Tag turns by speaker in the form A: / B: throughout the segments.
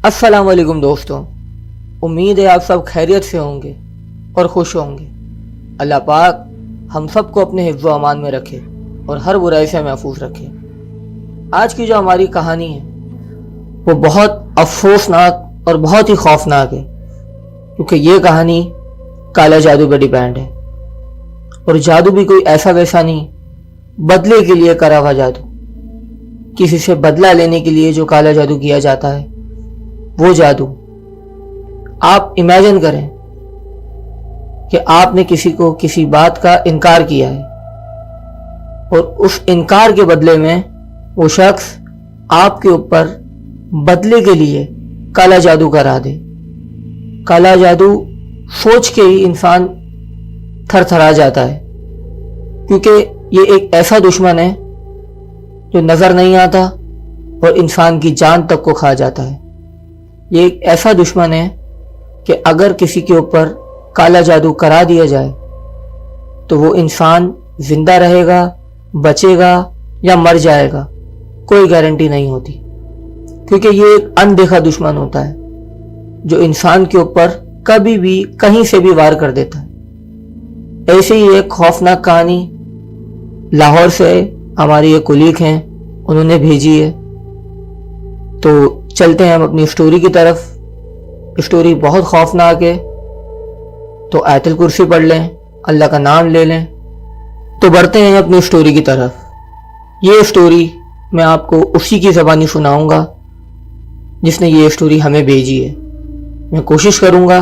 A: अस्सलाम वालेकुम दोस्तों, उम्मीद है आप सब खैरियत से होंगे और खुश होंगे। अल्लाह पाक हम सबको अपने हिफ्ज़ व अमान में रखे और हर बुराई से महफूज रखे। आज की जो हमारी कहानी है वो बहुत अफसोसनाक और बहुत ही खौफनाक है, क्योंकि ये कहानी काला जादू पर डिपेंड है। और जादू भी कोई ऐसा वैसा नहीं, बदले के लिए करा हुआ जादू। किसी से बदला लेने के लिए जो काला जादू किया जाता है वो जादू। आप इमेजिन करें कि आपने किसी को किसी बात का इनकार किया है और उस इनकार के बदले में वो शख्स आपके ऊपर बदले के लिए काला जादू करा दे। काला जादू सोच के ही इंसान थरथरा जाता है, क्योंकि ये एक ऐसा दुश्मन है जो नजर नहीं आता और इंसान की जान तक को खा जाता है। ये एक ऐसा दुश्मन है कि अगर किसी के ऊपर काला जादू करा दिया जाए तो वो इंसान जिंदा रहेगा, बचेगा या मर जाएगा, कोई गारंटी नहीं होती, क्योंकि ये एक अनदेखा दुश्मन होता है जो इंसान के ऊपर कभी भी कहीं से भी वार कर देता है। ऐसे ही एक खौफनाक कहानी लाहौर से हमारी एक कुलीग हैं, उन्होंने भेजी है। तो चलते हैं हम अपनी स्टोरी की तरफ। स्टोरी बहुत खौफनाक है, तो आयतुल कुर्सी पढ़ लें, अल्लाह का नाम ले लें। तो बढ़ते हैं अपनी स्टोरी की तरफ। ये स्टोरी मैं आपको उसी की ज़बानी सुनाऊंगा जिसने ये स्टोरी हमें भेजी है। मैं कोशिश करूंगा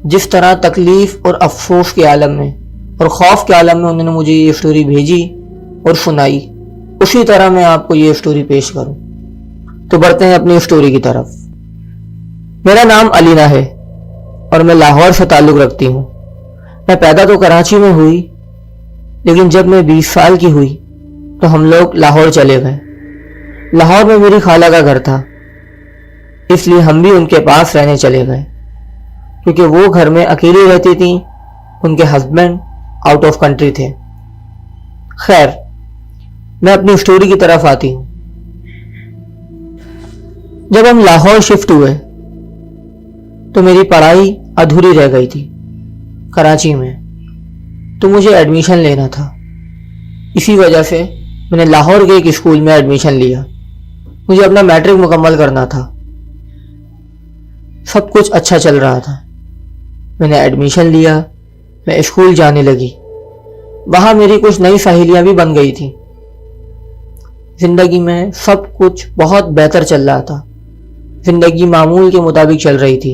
A: जिस तरह तकलीफ़ और अफसोस के आलम में और खौफ के आलम में उन्होंने मुझे ये स्टोरी भेजी और सुनाई, उसी तरह मैं आपको ये स्टोरी पेश करूं। तो बढ़ते हैं अपनी स्टोरी की तरफ। मेरा नाम अलीना है और मैं लाहौर से ताल्लुक़ रखती हूँ। मैं पैदा तो कराची में हुई, लेकिन जब मैं 20 साल की हुई तो हम लोग लाहौर चले गए। लाहौर में मेरी खाला का घर था, इसलिए हम भी उनके पास रहने चले गए, क्योंकि वो घर में अकेली रहती थी, उनके हस्बैंड आउट ऑफ कंट्री थे। खैर, मैं अपनी स्टोरी की तरफ आती हूँ। जब हम लाहौर शिफ्ट हुए तो मेरी पढ़ाई अधूरी रह गई थी कराची में, तो मुझे एडमिशन लेना था। इसी वजह से मैंने लाहौर के एक स्कूल में एडमिशन लिया। मुझे अपना मैट्रिक मुकम्मल करना था। सब कुछ अच्छा चल रहा था। मैंने एडमिशन लिया, मैं स्कूल जाने लगी। वहाँ मेरी कुछ नई सहेलियाँ भी बन गई थी। जिंदगी में सब कुछ बहुत बेहतर चल रहा था। जिंदगी मामूल के मुताबिक चल रही थी,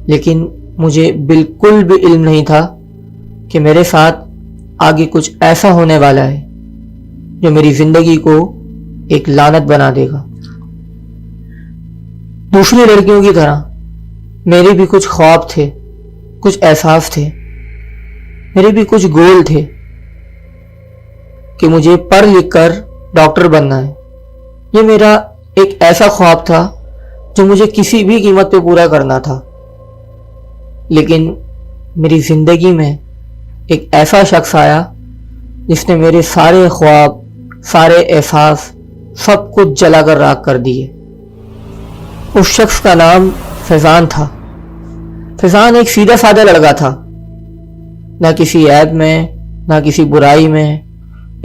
A: लेकिन मुझे बिल्कुल भी इल्म नहीं था कि मेरे साथ आगे कुछ ऐसा होने वाला है जो मेरी जिंदगी को एक लानत बना देगा। दूसरी लड़कियों की तरह मेरे भी कुछ ख्वाब थे, कुछ एहसास थे, मेरे भी कुछ गोल थे कि मुझे पढ़ लिख कर डॉक्टर बनना है। ये मेरा एक ऐसा ख्वाब था जो मुझे किसी भी कीमत पे पूरा करना था। लेकिन मेरी जिंदगी में एक ऐसा शख्स आया जिसने मेरे सारे ख्वाब, सारे एहसास, सब कुछ जलाकर राख कर दिए। उस शख्स का नाम फैजान था। फैजान एक सीधा साधा लड़का था, ना किसी ऐब में, ना किसी बुराई में।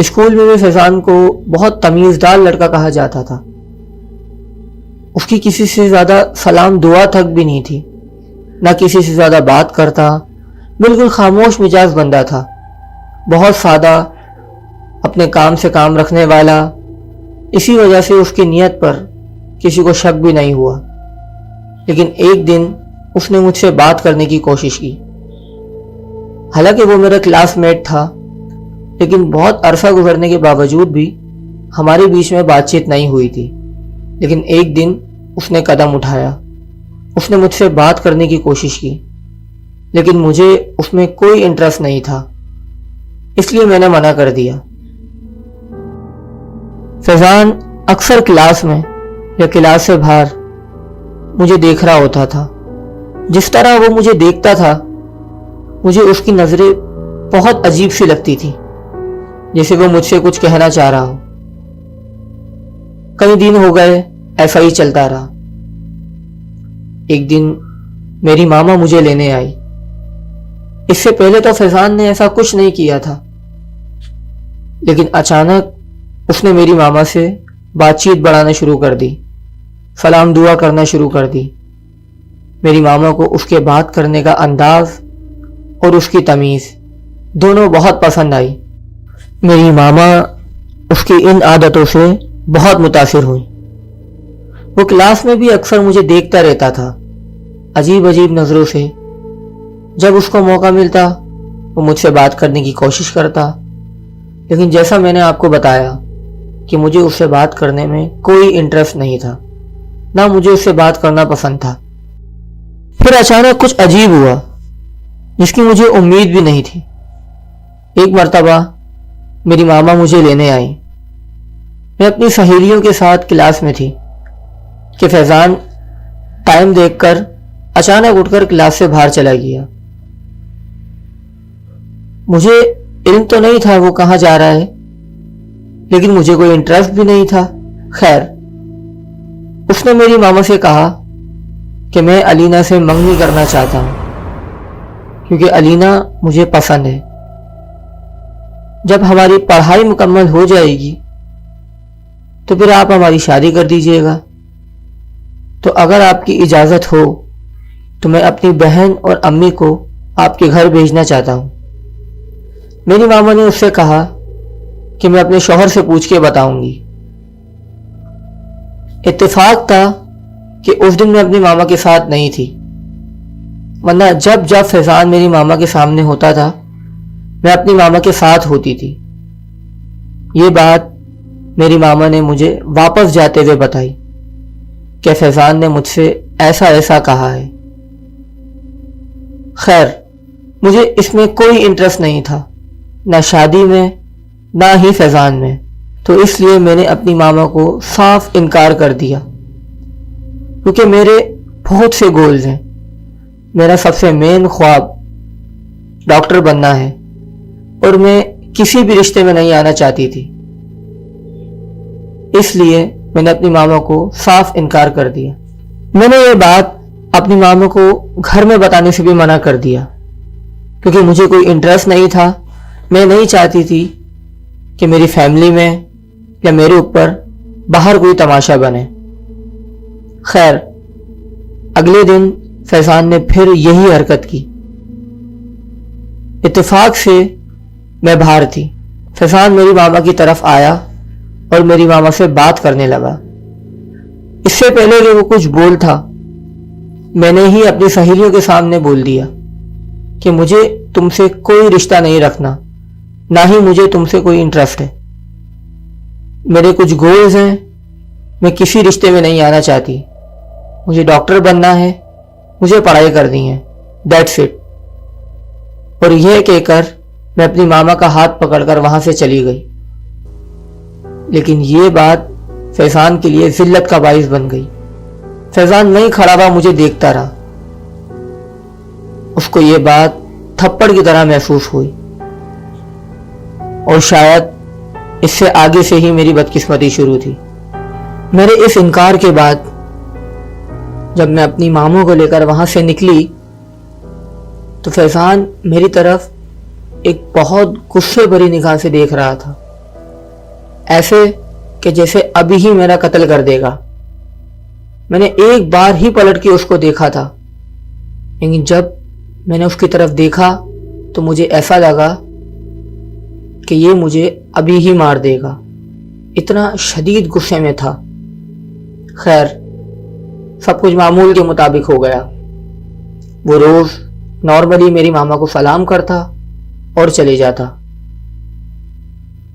A: स्कूल में भी फैजान को बहुत तमीज़दार लड़का कहा जाता था। उसकी किसी से ज़्यादा सलाम दुआ तक भी नहीं थी, ना किसी से ज़्यादा बात करता। बिल्कुल खामोश मिजाज बंदा था, बहुत सादा, अपने काम से काम रखने वाला। इसी वजह से उसकी नीयत पर किसी को शक भी नहीं हुआ। लेकिन एक दिन उसने मुझसे बात करने की कोशिश की। हालांकि वो मेरा क्लासमेट था, लेकिन बहुत अरसा गुजरने के बावजूद भी हमारे बीच में बातचीत नहीं हुई थी। लेकिन एक दिन उसने कदम उठाया, उसने मुझसे बात करने की कोशिश की, लेकिन मुझे उसमें कोई इंटरेस्ट नहीं था, इसलिए मैंने मना कर दिया। फैजान अक्सर क्लास में या क्लास से बाहर मुझे देख रहा होता था। जिस तरह वो मुझे देखता था, मुझे उसकी नज़रें बहुत अजीब सी लगती थी, जैसे वो मुझसे कुछ कहना चाह रहा हो। कई दिन हो गए ऐसा ही चलता रहा। ایک دن میری ماما مجھے لینے آئی۔ اس سے پہلے تو فیضان نے ایسا کچھ نہیں کیا تھا، لیکن اچانک اس نے میری ماما سے بات چیت بڑھانا شروع کر دی، سلام دعا کرنا شروع کر دی۔ میری ماما کو اس کے بات کرنے کا انداز اور اس کی تمیز دونوں بہت پسند آئی۔ میری ماما اس کی ان عادتوں سے بہت متاثر ہوئی۔ وہ کلاس میں بھی اکثر مجھے دیکھتا رہتا تھا، عجیب عجیب نظروں سے۔ جب اس کو موقع ملتا وہ مجھ سے بات کرنے کی کوشش کرتا، لیکن جیسا میں نے آپ کو بتایا کہ مجھے اس سے بات کرنے میں کوئی انٹرسٹ نہیں تھا، نہ مجھے اس سے بات کرنا پسند تھا۔ پھر اچانک کچھ عجیب ہوا جس کی مجھے امید بھی نہیں تھی۔ ایک مرتبہ میری ماما مجھے لینے آئی۔ میں اپنی سہیلیوں کے ساتھ کلاس میں تھی کہ فیضان ٹائم دیکھ کر اچانک اٹھ کر کلاس سے باہر چلا گیا۔ مجھے علم تو نہیں تھا وہ کہاں جا رہا ہے، لیکن مجھے کوئی انٹرسٹ بھی نہیں تھا۔ خیر، اس نے میری ماما سے کہا کہ میں علینا سے منگنی کرنا چاہتا ہوں کیونکہ علینا مجھے پسند ہے۔ جب ہماری پڑھائی مکمل ہو جائے گی تو پھر آپ ہماری شادی کر دیجیے گا۔ تو اگر آپ کی اجازت ہو تو میں اپنی بہن اور امی کو آپ کے گھر بھیجنا چاہتا ہوں۔ میری ماما نے اس سے کہا کہ میں اپنے شوہر سے پوچھ کے بتاؤں گی۔ اتفاق تھا کہ اس دن میں اپنی ماما کے ساتھ نہیں تھی، ورنہ جب جب فیضان میری ماما کے سامنے ہوتا تھا میں اپنی ماما کے ساتھ ہوتی تھی۔ یہ بات میری ماما نے مجھے واپس جاتے ہوئے بتائی کہ فیضان نے مجھ سے ایسا ایسا کہا ہے۔ خیر، مجھے اس میں کوئی انٹرسٹ نہیں تھا، نہ شادی میں نہ ہی فیضان میں، تو اس لیے میں نے اپنی ماما کو صاف انکار کر دیا، کیونکہ میرے بہت سے گولز ہیں۔ میرا سب سے مین خواب ڈاکٹر بننا ہے اور میں کسی بھی رشتے میں نہیں آنا چاہتی تھی۔ اس لیے میں نے اپنی ماما کو صاف انکار کر دیا۔ میں نے یہ بات اپنی ماما کو گھر میں بتانے سے بھی منع کر دیا کیونکہ مجھے کوئی انٹرسٹ نہیں تھا۔ میں نہیں چاہتی تھی کہ میری فیملی میں یا میرے اوپر باہر کوئی تماشا بنے۔ خیر، اگلے دن فیضان نے پھر یہی حرکت کی۔ اتفاق سے میں باہر تھی، فیضان میری ماما کی طرف آیا اور میری ماما سے بات کرنے لگا۔ اس سے پہلے کہ وہ کچھ بول تھا، میں نے ہی اپنی سہیلیوں کے سامنے بول دیا کہ مجھے تم سے کوئی رشتہ نہیں رکھنا، نہ ہی مجھے تم سے کوئی انٹرسٹ ہے۔ میرے کچھ گولز ہیں، میں کسی رشتے میں نہیں آنا چاہتی۔ مجھے ڈاکٹر بننا ہے، مجھے پڑھائی کرنی ہے، دیٹس اٹ۔ اور یہ کہہ کر میں اپنی ماما کا ہاتھ پکڑ کر وہاں سے چلی گئی۔ لیکن یہ بات فیضان کے لیے ذلت کا باعث بن گئی۔ فیضان نہیں کھڑا ہوا، مجھے دیکھتا رہا۔ اس کو یہ بات تھپڑ کی طرح محسوس ہوئی، اور شاید اس سے آگے سے ہی میری بدقسمتی شروع تھی۔ میرے اس انکار کے بعد جب میں اپنی ماموں کو لے کر وہاں سے نکلی تو فیضان میری طرف ایک بہت غصے بھری نگاہ سے دیکھ رہا تھا، ایسے کہ جیسے ابھی ہی میرا قتل کر دے گا۔ میں نے ایک بار ہی پلٹ کے اس کو دیکھا تھا، لیکن جب میں نے اس کی طرف دیکھا تو مجھے ایسا لگا کہ یہ مجھے ابھی ہی مار دے گا، اتنا شدید غصے میں تھا۔ خیر، سب کچھ معمول کے مطابق ہو گیا۔ وہ روز نارملی میری ماما کو سلام کرتا اور چلے جاتا۔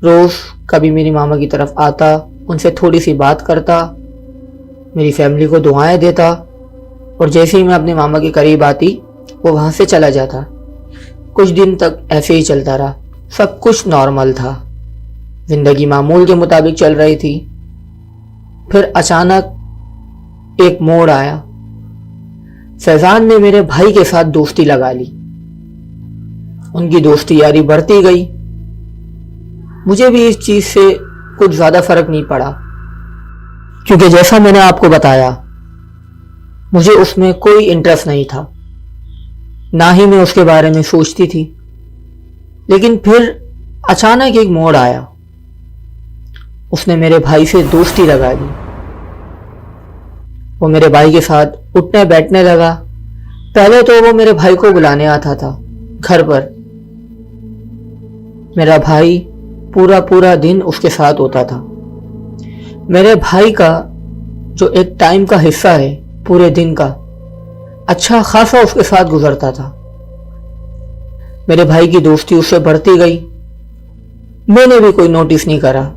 A: روز کبھی میری ماما کی طرف آتا، ان سے تھوڑی سی بات کرتا، میری فیملی کو دعائیں دیتا، اور جیسے ہی میں اپنے ماما کے قریب آتی وہ وہاں سے چلا جاتا۔ کچھ دن تک ایسے ہی چلتا رہا، سب کچھ نارمل تھا، زندگی معمول کے مطابق چل رہی تھی۔ پھر اچانک ایک موڑ آیا۔ فیضان نے میرے بھائی کے ساتھ دوستی لگا لی، ان کی دوستی یاری بڑھتی گئی۔ مجھے بھی اس چیز سے کچھ زیادہ فرق نہیں پڑا، کیونکہ جیسا میں نے آپ کو بتایا مجھے اس میں کوئی انٹرسٹ نہیں تھا، نہ ہی میں اس کے بارے میں سوچتی تھی۔ لیکن پھر اچانک ایک موڑ آیا، اس نے میرے بھائی سے دوستی لگا دی۔ وہ میرے بھائی کے ساتھ اٹھنے بیٹھنے لگا۔ پہلے تو وہ میرے بھائی کو بلانے آتا تھا گھر پر۔ میرا بھائی پورا دن اس کے ساتھ ہوتا تھا۔ میرے بھائی کا جو ایک ٹائم کا حصہ ہے پورے دن کا، اچھا خاصا اس کے ساتھ گزرتا تھا۔ میرے بھائی کی دوستی اس سے بڑھتی گئی۔ میں نے بھی کوئی نوٹس نہیں کرا،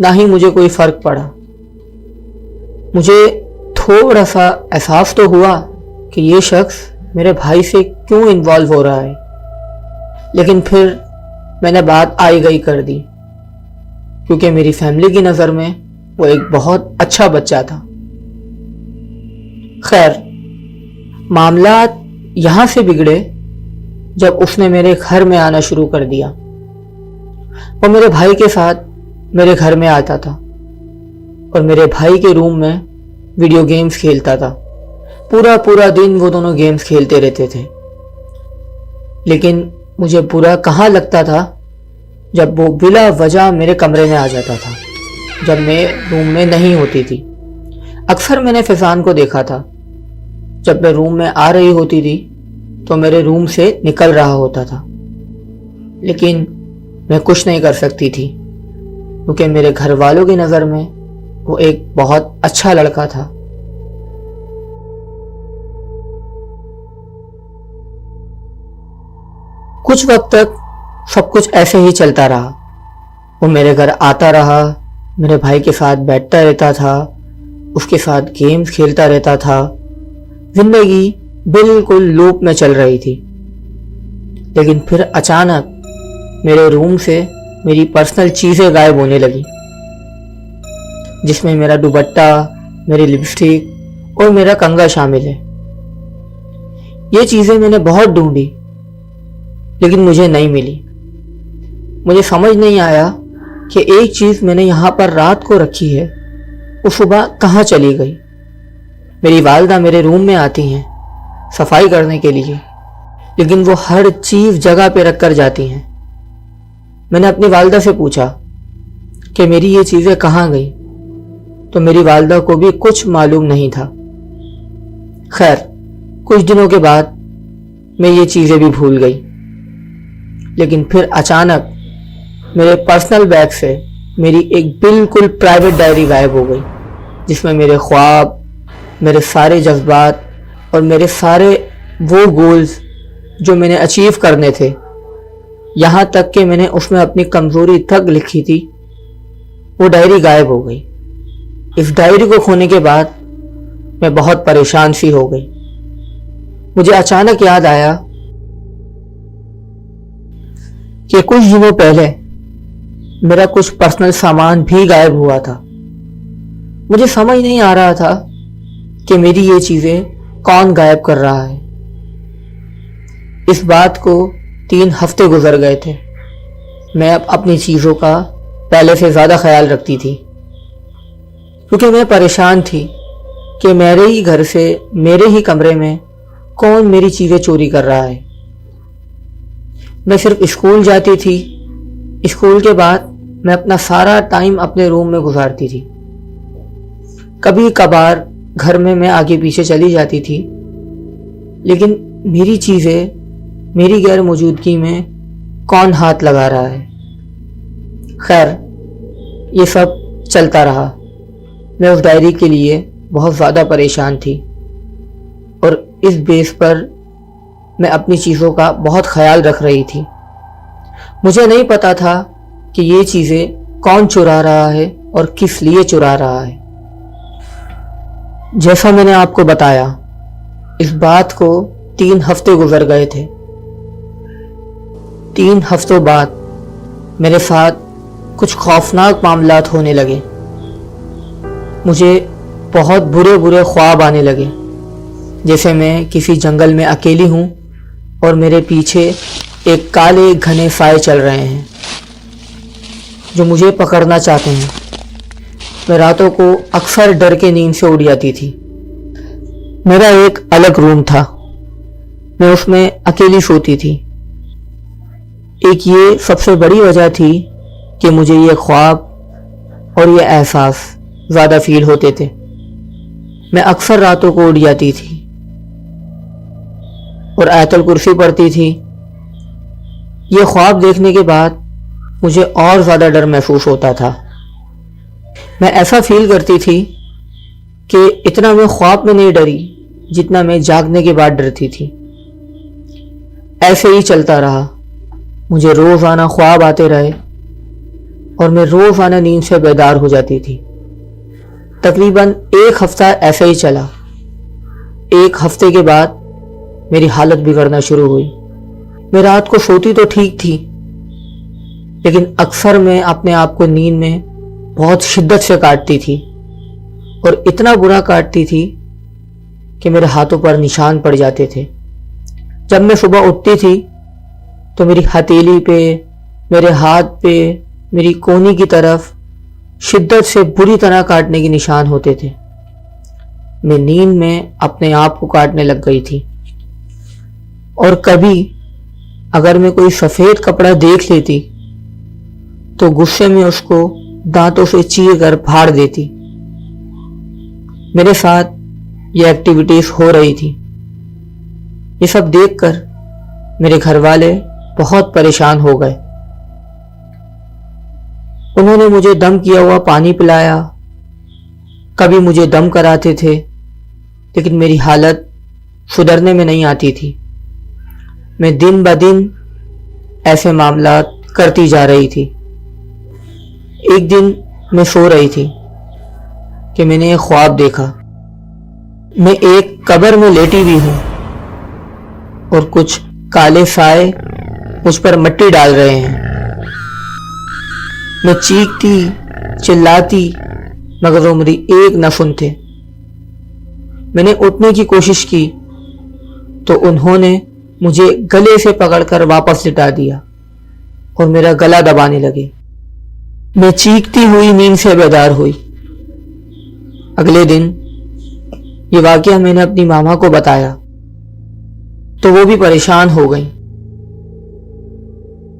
A: نہ ہی مجھے کوئی فرق پڑا۔ مجھے تھوڑا سا احساس تو ہوا کہ یہ شخص میرے بھائی سے کیوں انوالو ہو رہا ہے، لیکن پھر میں نے بات آئی گئی کر دی، کیونکہ میری فیملی کی نظر میں وہ ایک بہت اچھا بچہ تھا۔ خیر، معاملات یہاں سے بگڑے جب اس نے میرے گھر میں آنا شروع کر دیا۔ وہ میرے بھائی کے ساتھ میرے گھر میں آتا تھا اور میرے بھائی کے روم میں ویڈیو گیمز کھیلتا تھا۔ پورا دن وہ دونوں گیمز کھیلتے رہتے تھے۔ لیکن مجھے برا کہاں لگتا تھا جب وہ بلا وجہ میرے کمرے میں آ جاتا تھا جب میں روم میں نہیں ہوتی تھی۔ اکثر میں نے فیضان کو دیکھا تھا، جب میں روم میں آ رہی ہوتی تھی تو میرے روم سے نکل رہا ہوتا تھا، لیکن میں کچھ نہیں کر سکتی تھی کیونکہ میرے گھر والوں کی نظر میں وہ ایک بہت اچھا لڑکا تھا۔ کچھ وقت تک سب کچھ ایسے ہی چلتا رہا۔ وہ میرے گھر آتا رہا، میرے بھائی کے ساتھ بیٹھتا رہتا تھا، اس کے ساتھ گیمز کھیلتا رہتا تھا۔ زندگی بالکل لوپ میں چل رہی تھی۔ لیکن پھر اچانک میرے روم سے میری پرسنل چیزیں غائب ہونے لگی، جس میں میرا دوپٹہ، میری لپسٹک اور میرا کنگا شامل ہے۔ یہ چیزیں میں نے بہت ڈھونڈی لیکن مجھے نہیں ملی۔ مجھے سمجھ نہیں آیا کہ ایک چیز میں نے یہاں پر رات کو رکھی ہے، وہ صبح کہاں چلی گئی۔ میری والدہ میرے روم میں آتی ہیں صفائی کرنے کے لیے، لیکن وہ ہر چیز جگہ پہ رکھ کر جاتی ہیں۔ میں نے اپنی والدہ سے پوچھا کہ میری یہ چیزیں کہاں گئی، تو میری والدہ کو بھی کچھ معلوم نہیں تھا۔ خیر، کچھ دنوں کے بعد میں یہ چیزیں بھی بھول گئی، لیکن پھر اچانک میرے پرسنل بیگ سے میری ایک بالکل پرائیویٹ ڈائری غائب ہو گئی، جس میں میرے خواب، میرے سارے جذبات اور میرے سارے وہ گولز جو میں نے اچیو کرنے تھے، یہاں تک کہ میں نے اس میں اپنی کمزوری تک لکھی تھی، وہ ڈائری غائب ہو گئی۔ اس ڈائری کو کھونے کے بعد میں بہت پریشان سی ہو گئی۔ مجھے اچانک یاد آیا کہ کچھ دنوں پہلے میرا کچھ پرسنل سامان بھی غائب ہوا تھا۔ مجھے سمجھ نہیں آ رہا تھا کہ میری یہ چیزیں کون غائب کر رہا ہے۔ اس بات کو 3 ہفتے گزر گئے تھے۔ میں اب اپنی چیزوں کا پہلے سے زیادہ خیال رکھتی تھی، کیونکہ میں پریشان تھی کہ میرے ہی گھر سے، میرے ہی کمرے میں کون میری چیزیں چوری کر رہا ہے۔ میں صرف اسکول جاتی تھی، اسکول کے بعد میں اپنا سارا ٹائم اپنے روم میں گزارتی تھی۔ کبھی کبھار گھر میں آگے پیچھے چلی جاتی تھی، لیکن میری چیزیں میری غیر موجودگی میں کون ہاتھ لگا رہا ہے۔ خیر، یہ سب چلتا رہا۔ میں اس ڈائری کے لیے بہت زیادہ پریشان تھی اور اس بیس پر میں اپنی چیزوں کا بہت خیال رکھ رہی تھی۔ مجھے نہیں پتا تھا کہ یہ چیزیں کون چرا رہا ہے اور کس لیے چرا رہا ہے۔ جیسا میں نے آپ کو بتایا، اس بات کو 3 ہفتے گزر گئے تھے۔ 3 ہفتوں بعد میرے ساتھ کچھ خوفناک معاملات ہونے لگے۔ مجھے بہت برے خواب آنے لگے، جیسے میں کسی جنگل میں اکیلی ہوں اور میرے پیچھے ایک کالے گھنے سائے چل رہے ہیں جو مجھے پکڑنا چاہتے ہیں۔ میں راتوں کو اکثر ڈر کے نیند سے اڑ جاتی تھی۔ मेरा एक अलग रूम था, मैं उसमें अकेली सोती थी। एक ये सबसे बड़ी वजह थी कि मुझे ये ख्वाब और ये एहसास ज़्यादा फील होते थे। मैं अक्सर रातों को उठ जाती थी और आयतुल कुर्सी पढ़ती थी। ये ख्वाब देखने के बाद मुझे और ज़्यादा डर महसूस होता था। मैं ऐसा फील करती थी कि इतना मैं ख्वाब में नहीं डरी जितना मैं जागने के बाद डरती थी। ऐसे ही चलता रहा, मुझे रोज़ाना ख्वाब आते रहे और मैं रोज़ाना नींद से बेदार हो जाती थी। तकरीबन एक हफ्ता ऐसे ही चला। एक हफ्ते के बाद मेरी हालत बिगड़ना शुरू हुई। मैं रात को सोती तो ठीक थी, लेकिन अक्सर मैं अपने आप को नींद में बहुत शिद्दत से काटती थी और इतना बुरा काटती थी कि मेरे हाथों पर निशान पड़ जाते थे। जब मैं सुबह उठती थी तो मेरी हथेली पे, मेरे हाथ पे, मेरी कोहनी की तरफ शिद्दत से बुरी तरह काटने के निशान होते थे। मैं नींद में अपने आप को काटने लग गई थी और कभी अगर मैं कोई सफ़ेद कपड़ा देख लेती तो गुस्से में उसको दांतों से चीर कर फाड़ देती। मेरे साथ ये एक्टिविटीज हो रही थी। ये सब देखकर मेरे घर वाले बहुत परेशान हो गए। उन्होंने मुझे दम किया हुआ पानी पिलाया, कभी मुझे दम कराते थे, लेकिन मेरी हालत सुधरने में नहीं आती थी। मैं दिन ब दिन ऐसे मामलात करती जा रही थी। एक दिन मैं सो रही थी कि मैंने एक ख्वाब देखा। मैं एक कब्र में लेटी हुई हूँ और कुछ काले साए मुझ पर मिट्टी डाल रहे हैं। मैं चीखती चिल्लाती मगर वो मेरी एक न सुनते। मैंने उठने की कोशिश की तो उन्होंने मुझे गले से पकड़कर वापस लिटा दिया और मेरा गला दबाने लगे। मैं चीखती हुई नींद से बेदार हुई। अगले दिन ये वाकया मैंने अपनी मामा को बताया तो वो भी परेशान हो गई।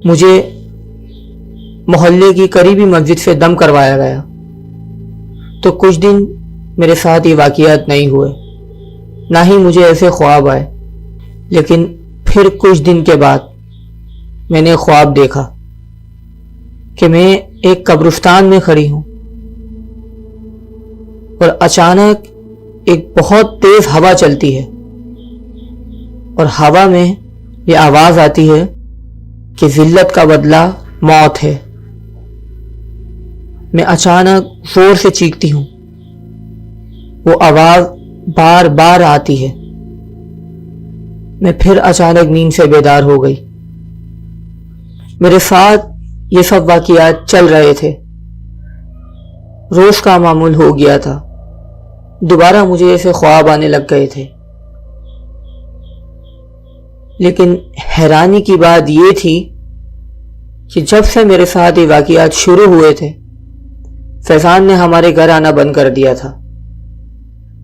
A: मुझे मोहल्ले की करीबी मस्जिद से दम करवाया गया तो कुछ दिन मेरे साथ ये वाकयात नहीं हुए, ना ही मुझे ऐसे ख्वाब आए। लेकिन फिर कुछ दिन के बाद मैंने ख्वाब देखा कि मैं एक कब्रिस्तान में खड़ी हूं और अचानक एक बहुत तेज हवा चलती है और हवा में ये आवाज आती है कि जिल्लत का बदला मौत है। मैं अचानक जोर से चीखती हूं, वो आवाज बार बार आती है। मैं फिर अचानक नींद से बेदार हो गई। मेरे साथ ये सब वाकयात चल रहे थे, रोज का मामूल हो गया था। दोबारा मुझे ऐसे ख्वाब आने लग गए थे। लेकिन हैरानी की बात यह थी कि जब से मेरे साथ ये वाकयात शुरू हुए थे, फैजान ने हमारे घर आना बंद कर दिया था।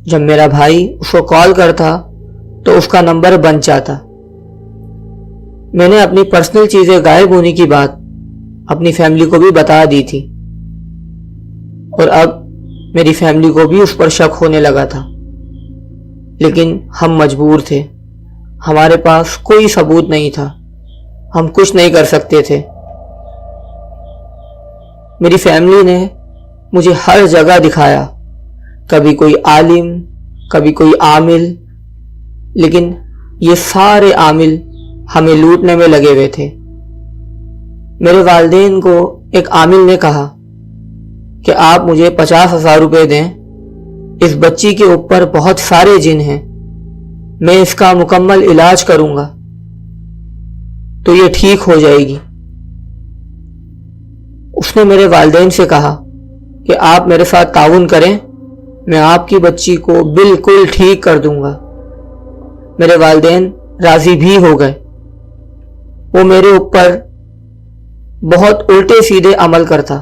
A: जब मेरा भाई उसको कॉल करता तो उसका नंबर बंद जाता। मैंने अपनी पर्सनल चीजें गायब होने की बात अपनी फैमिली को भी बता दी थी और अब मेरी फैमिली को भी उस पर शक होने लगा था। लेकिन हम मजबूर थे, हमारे पास कोई सबूत नहीं था, हम कुछ नहीं कर सकते थे। मेरी फैमिली ने मुझे हर जगह दिखाया, कभी कोई आलिम, कभी कोई आमिल, लेकिन ये सारे आमिल हमें लूटने में लगे हुए थे। मेरे वालिदैन को एक आमिल ने कहा कि आप मुझे 50,000 रुपए दें, इस बच्ची के ऊपर बहुत सारे जिन हैं, मैं इसका मुकम्मल इलाज करूंगा तो ये ठीक हो जाएगी। उसने मेरे वालिदैन से कहा कि आप मेरे साथ ताउन करें, मैं आपकी बच्ची को बिल्कुल ठीक कर दूंगा। मेरे वालिदैन राजी भी हो गए। वो मेरे ऊपर बहुत उल्टे सीधे अमल करता,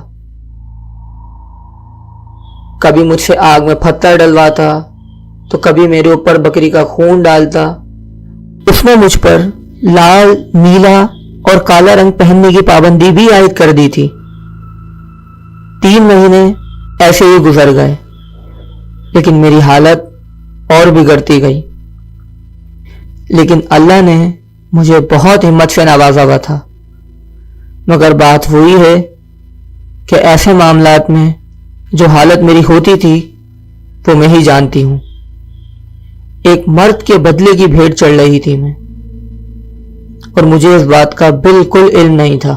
A: कभी मुझसे आग में पत्थर डलवाता, तो कभी मेरे ऊपर बकरी का खून डालता। उसने मुझ पर लाल, नीला और काला रंग पहनने की पाबंदी भी आयद कर दी थी। 3 महीने ऐसे ही गुजर गए, लेकिन मेरी हालत और बिगड़ती गई। लेकिन अल्लाह ने मुझे बहुत हिम्मत से नवाजा हुआ था। मगर बात वही है कि ऐसे मामलात में जो हालत मेरी होती थी वो मैं ही जानती हूं। एक मर्द के बदले की भेंट चढ़ रही थी मैं, और मुझे इस बात का बिल्कुल इल्म नहीं था।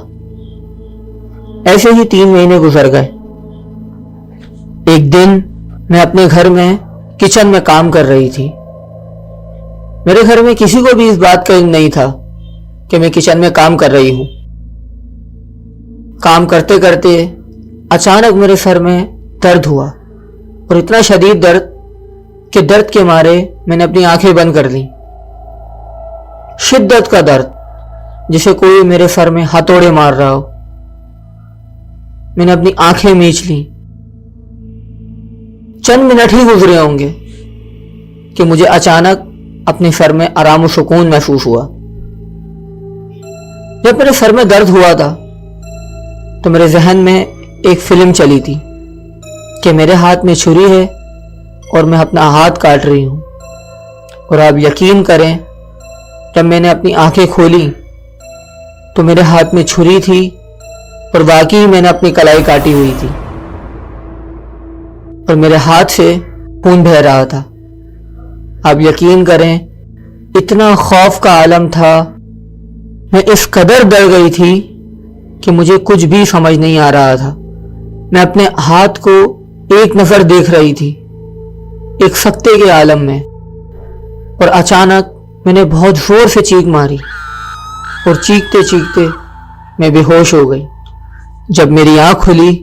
A: ऐसे ही 3 महीने गुजर गए। एक दिन मैं अपने घर में किचन में काम कर रही थी। मेरे घर में किसी को भी इस बात का इल्म नहीं था कि मैं किचन में काम कर रही हूं। काम करते करते अचानक मेरे सर में दर्द हुआ, और इतना शदीद दर्द कि दर्द के मारे मैंने अपनी आंखें बंद कर ली। शिद्दत का दर्द, जिसे कोई मेरे सर में हथौड़े मार रहा हो। मैंने अपनी आंखें मीच ली। चंद मिनट ही गुजरे होंगे कि मुझे अचानक अपने सर में आराम और सुकून महसूस हुआ। जब मेरे सर में दर्द हुआ था तो मेरे जहन में एक फिल्म चली थी कि मेरे हाथ में छुरी है और मैं अपना हाथ काट रही हूं। और आप यकीन करें, जब मैंने अपनी आंखें खोली तो मेरे हाथ में छुरी थी और वाकई मैंने अपनी कलाई काटी हुई थी, और मेरे हाथ से खून बह रहा था। आप यकीन करें, इतना खौफ का आलम था। मैं इस कदर डर गई थी कि मुझे कुछ भी समझ नहीं आ रहा था। मैं अपने हाथ को एक नजर देख रही थी, एक सत्ते के आलम में, और अचानक मैंने बहुत जोर से चीख मारी, और चीखते चीखते मैं बेहोश हो गई। जब मेरी आंख खुली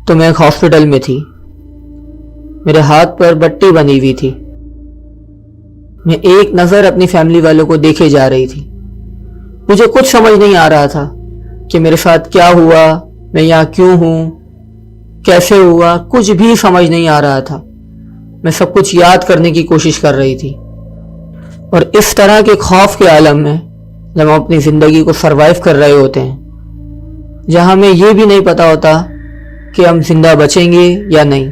A: तो मैं एक हॉस्पिटल में थी। मेरे हाथ पर बट्टी बनी हुई थी। मैं एक नजर अपनी फैमिली वालों को देखे जा रही थी। मुझे कुछ समझ नहीं आ रहा था कि मेरे साथ क्या हुआ, मैं यहाँ क्यों हूं, कैसे हुआ, कुछ भी समझ नहीं आ रहा था। मैं सब कुछ याद करने की कोशिश कर रही थी। और इस तरह के खौफ के आलम में जब हम अपनी जिंदगी को सरवाइव कर रहे होते हैं, जहां हमें यह भी नहीं पता होता कि हम जिंदा बचेंगे या नहीं,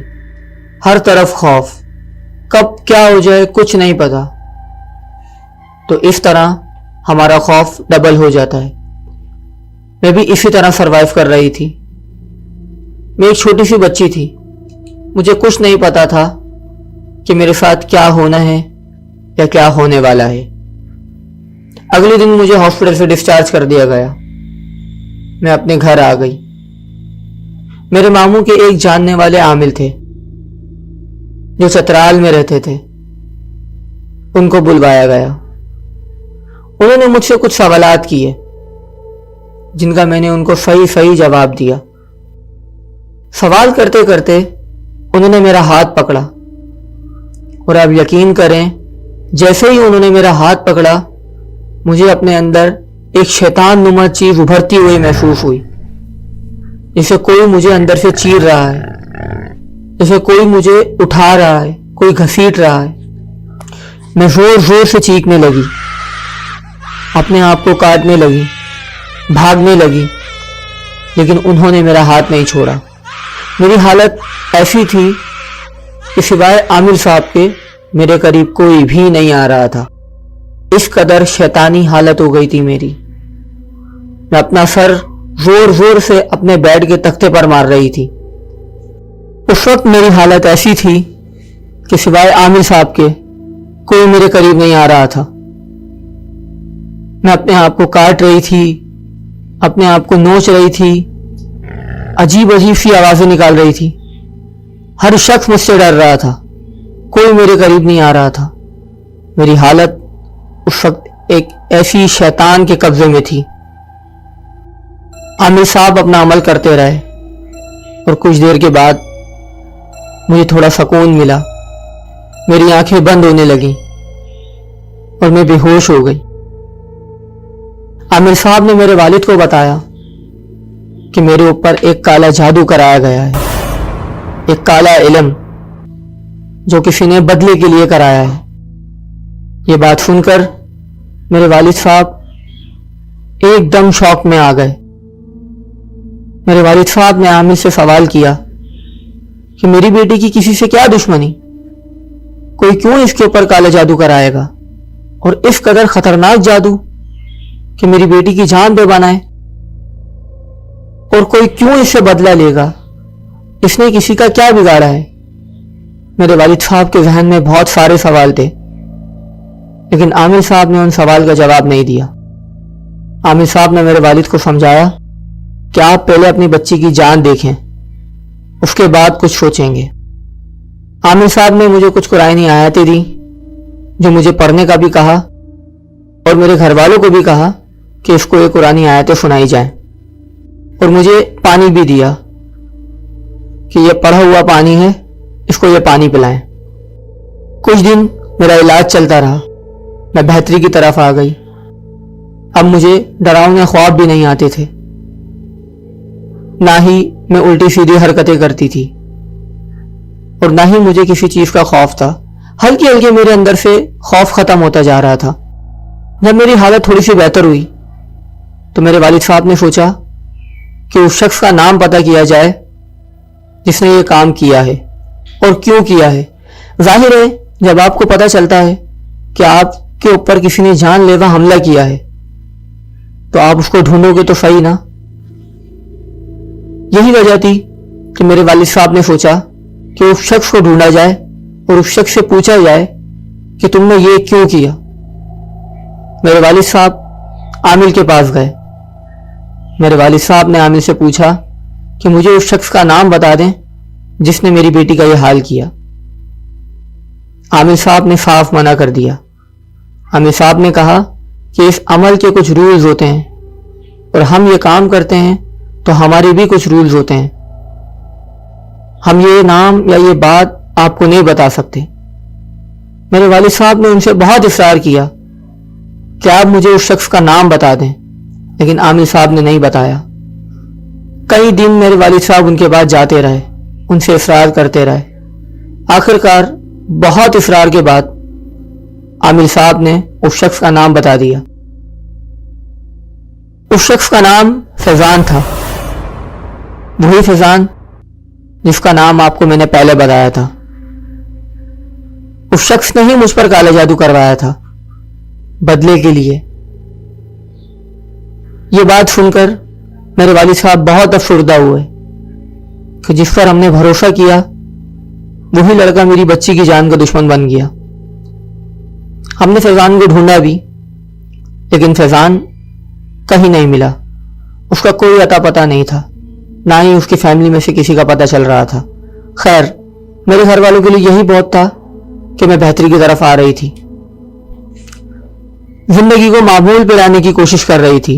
A: हर तरफ खौफ, कब क्या हो जाए कुछ नहीं पता, तो इस तरह हमारा खौफ डबल हो जाता है। मैं भी इसी तरह सरवाइव कर रही थी। मैं एक छोटी सी बच्ची थी। मुझे कुछ नहीं पता था कि मेरे साथ क्या होना है या क्या होने वाला है। अगले दिन मुझे हॉस्पिटल से डिस्चार्ज कर दिया गया। मैं अपने घर आ गई। मेरे मामू के एक जानने वाले आमिल थे जो चतराल में रहते थे। उनको बुलवाया गया। उन्होंने मुझसे कुछ सवालात किए जिनका मैंने उनको सही सही जवाब दिया। सवाल करते करते उन्होंने मेरा हाथ पकड़ा, और आप यकीन करें, जैसे ही उन्होंने मेरा हाथ पकड़ा मुझे अपने अंदर एक शैतान नुमा चीज उभरती हुई महसूस हुई, जैसे कोई मुझे अंदर से चीर रहा है, जैसे कोई मुझे उठा रहा है, कोई घसीट रहा है। मैं जोर जोर से चीखने लगी, अपने आप को काटने लगी, भागने लगी, लेकिन उन्होंने मेरा हाथ नहीं छोड़ा। मेरी हालत ऐसी थी कि सिवाय आमिर साहब के मेरे करीब कोई भी नहीं आ रहा था। इस कदर शैतानी हालत हो गई थी मेरी। मैं अपना सर जोर जोर से अपने बेड के तख्ते पर मार रही थी। उस वक्त मेरी हालत ऐसी थी कि सिवाय आमिर साहब के कोई मेरे करीब नहीं आ रहा था। मैं अपने आप को काट रही थी, अपने आप को नोच रही थी, अजीब अजीब सी आवाजें निकाल रही थी। हर शख्स मुझसे डर रहा था, कोई मेरे करीब नहीं आ रहा था। मेरी हालत उस वक्त एक ऐसी शैतान के कब्जे में थी। आमिर साहब अपना अमल करते रहे, और कुछ देर के बाद मुझे थोड़ा सुकून मिला। मेरी आंखें बंद होने लगी और मैं बेहोश हो गई। आमिर साहब ने मेरे वालिद को बताया कि मेरे ऊपर एक काला जादू कराया गया है, एक काला इल्म। जो किसी ने बदले के लिए कराया है। ये बात सुनकर मेरे वालिद साहब एकदम शौक में आ गए। मेरे वालिद साहब ने आमिर से सवाल किया कि मेरी बेटी की किसी से क्या दुश्मनी, कोई क्यों इसके ऊपर काला जादू कराएगा, और इस कदर खतरनाक जादू कि मेरी बेटी की जान पे बनाए, और कोई क्यों इससे बदला लेगा, इसने किसी का क्या बिगाड़ा है। मेरे वालिद साहब के जहन में बहुत सारे सवाल थे, लेकिन आमिर साहब ने उन सवाल का जवाब नहीं दिया। आमिर साहब ने मेरे वालिद को समझाया कि आप पहले अपनी बच्ची की जान देखें, उसके बाद कुछ सोचेंगे। आमिर साहब ने मुझे कुछ कुरानी आयतें दी जो मुझे पढ़ने का भी कहा, और मेरे घर वालों को भी कहा कि इसको ये कुरानी आयतें सुनाई जाएं, और मुझे पानी भी दिया कि ये पढ़ा हुआ पानी है, इसको ये पानी पिलाएं। कुछ दिन मेरा इलाज चलता रहा, मैं बेहतरी की तरफ आ गई। अब मुझे डरावने ख्वाब भी नहीं आते थे, ना ही मैं उल्टी सीधी हरकतें करती थी, और ना ही मुझे किसी चीज का खौफ था। हल्के हल्के मेरे अंदर से खौफ खत्म होता जा रहा था। जब मेरी हालत थोड़ी सी बेहतर हुई तो मेरे वालिद साहब ने सोचा कि उस शख्स का नाम पता किया जाए जिसने ये काम किया है और क्यों किया है। जाहिर है जब आपको पता चलता है कि आपके ऊपर किसी ने जानलेवा हमला किया है तो आप उसको ढूंढोगे तो सही ना। यही वजह थी कि मेरे वालिद साहब ने सोचा कि उस शख्स को ढूंढा जाए और उस शख्स से पूछा जाए कि तुमने ये क्यों किया। मेरे वालिद साहब आमिर के पास गए। मेरे वालिद साहब ने आमिर से पूछा कि मुझे उस शख्स का नाम बता दें जिसने मेरी बेटी का यह हाल किया। आमिर साहब ने साफ मना कर दिया। आमिर साहब ने कहा कि इस अमल के कुछ रूल्स होते हैं और हम ये काम करते हैं तो हमारे भी कुछ रूल्स होते हैं। हम ये नाम या ये बात आपको नहीं बता सकते। मेरे वालिद साहब ने उनसे बहुत इस्रार किया कि आप मुझे उस शख्स का नाम बता दें, लेकिन आमिर साहब ने नहीं बताया। कई दिन मेरे वालिद साहब उनके पास जाते रहे, उनसे इस्रार करते रहे। आखिरकार बहुत इस्रार के बाद आमिर साहब ने उस शख्स का नाम बता दिया। उस शख्स का नाम फैजान था, वही फैजान जिसका नाम आपको मैंने पहले बताया था। उस शख्स ने ही मुझ पर काला जादू करवाया था बदले के लिए। ये बात सुनकर मेरे वालिद साहब बहुत अफसरदा हुए कि जिस पर हमने भरोसा किया वही लड़का मेरी बच्ची की जान का दुश्मन बन गया। हमने फैजान को ढूंढा भी, लेकिन फैजान कहीं नहीं मिला। उसका कोई अता पता नहीं था, ना ही उसकी फैमिली में से किसी का पता चल रहा था। खैर, मेरे घर वालों के लिए यही बहुत था कि मैं बेहतरी की तरफ आ रही थी, जिंदगी को मामूल पे लाने की कोशिश कर रही थी।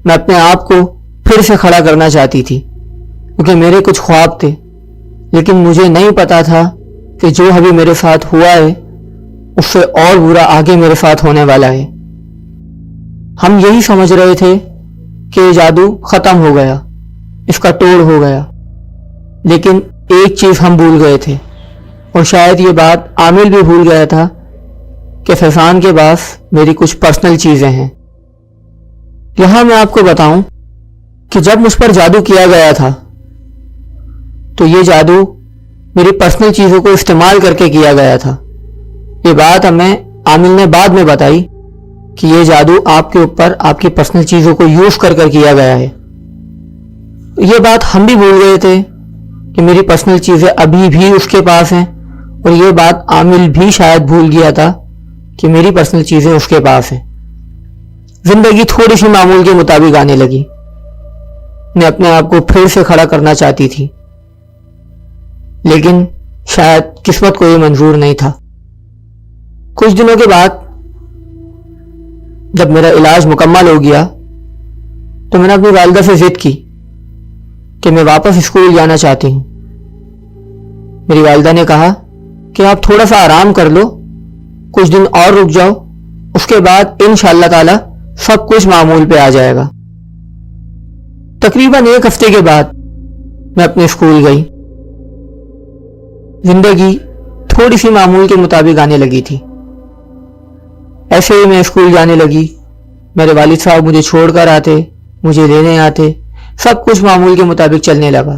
A: मैं अपने आप को फिर से खड़ा करना चाहती थी, क्योंकि मेरे कुछ ख्वाब थे, लेकिन मुझे नहीं पता था कि जो अभी मेरे साथ हुआ है उससे और बुरा आगे मेरे साथ होने वाला है। हम यही समझ रहे थे कि ये जादू खत्म हो गया, इसका तोड़ हो गया, लेकिन एक चीज हम भूल गए थे, और शायद ये बात आमिर भी भूल गया था कि फैजान के पास मेरी कुछ पर्सनल चीजें हैं। यहां मैं आपको बताऊं कि जब मुझ पर जादू किया गया था तो ये जादू मेरी पर्सनल चीजों को इस्तेमाल करके किया गया था। ये बात हमें आमिर ने बाद में बताई कि ये जादू आपके ऊपर आपकी पर्सनल चीजों को यूज कर किया गया है। ये बात हम भी भूल गए थे कि मेरी पर्सनल चीजें अभी भी उसके पास हैं, और ये बात आमिर भी शायद भूल गया था कि मेरी पर्सनल चीजें उसके पास हैं। जिंदगी थोड़ी सी मामूल के मुताबिक आने लगी। मैं अपने आप को फिर से खड़ा करना चाहती थी, लेकिन शायद किस्मत को ये मंजूर नहीं था। कुछ दिनों के बाद जब मेरा इलाज मुकम्मल हो गया तो मैंने अपनी वालिदा से जिद की कि मैं वापस स्कूल जाना चाहती हूं। मेरी वालिदा ने कहा कि आप थोड़ा सा आराम कर लो, कुछ दिन और रुक जाओ, उसके बाद इंशाअल्लाह ताला सब कुछ मामूल पे आ जाएगा। तकरीबन एक हफ्ते के बाद मैं अपने स्कूल गई। जिंदगी थोड़ी सी मामूल के मुताबिक आने लगी थी। ऐसे ही मैं स्कूल जाने लगी। मेरे वालिद साहब मुझे छोड़कर आते, मुझे लेने आते, सब कुछ मामूल के मुताबिक चलने लगा।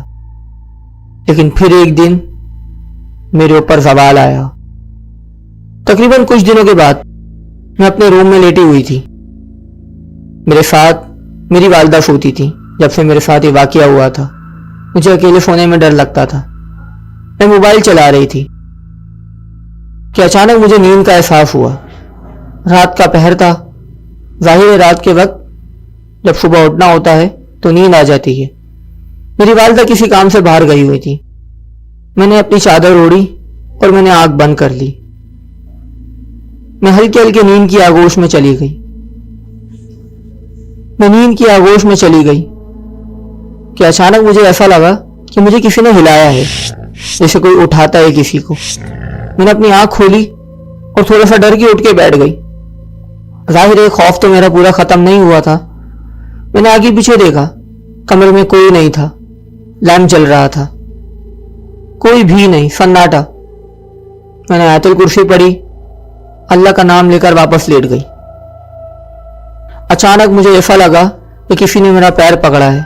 A: लेकिन फिर एक दिन मेरे ऊपर ज़वाल आया। तकरीबन कुछ दिनों के बाद मैं अपने रूम में लेटी हुई थी। मेरे साथ मेरी वालिदा सोती थी। जब से मेरे साथ ये वाकया हुआ था मुझे अकेले सोने में डर लगता था। मैं मोबाइल चला रही थी कि अचानक मुझे नींद का एहसास हुआ। रात का पहर था। जाहिर है रात के वक्त जब सुबह उठना होता है तो नींद आ जाती है। मेरी वालिदा किसी काम से बाहर गई हुई थी। मैंने अपनी चादर ओढ़ी और मैंने आंख बंद कर ली। मैं हल्की हल्की नींद की आगोश में चली गई। मैं नींद की आगोश में चली गई कि अचानक मुझे ऐसा लगा कि मुझे किसी ने हिलाया है, जैसे कोई उठाता है किसी को। मैंने अपनी आंख खोली और थोड़ा सा डर के उठ के बैठ गई। जाहिर है खौफ तो मेरा पूरा खत्म नहीं हुआ था। मैंने आगे पीछे देखा, कमरे में कोई नहीं था। लैंप जल रहा था, कोई भी नहीं, सन्नाटा। मैंने आयतुल कुर्सी पढ़ी, अल्लाह का नाम लेकर वापस लेट गई। अचानक मुझे ऐसा लगा कि किसी ने मेरा पैर पकड़ा है।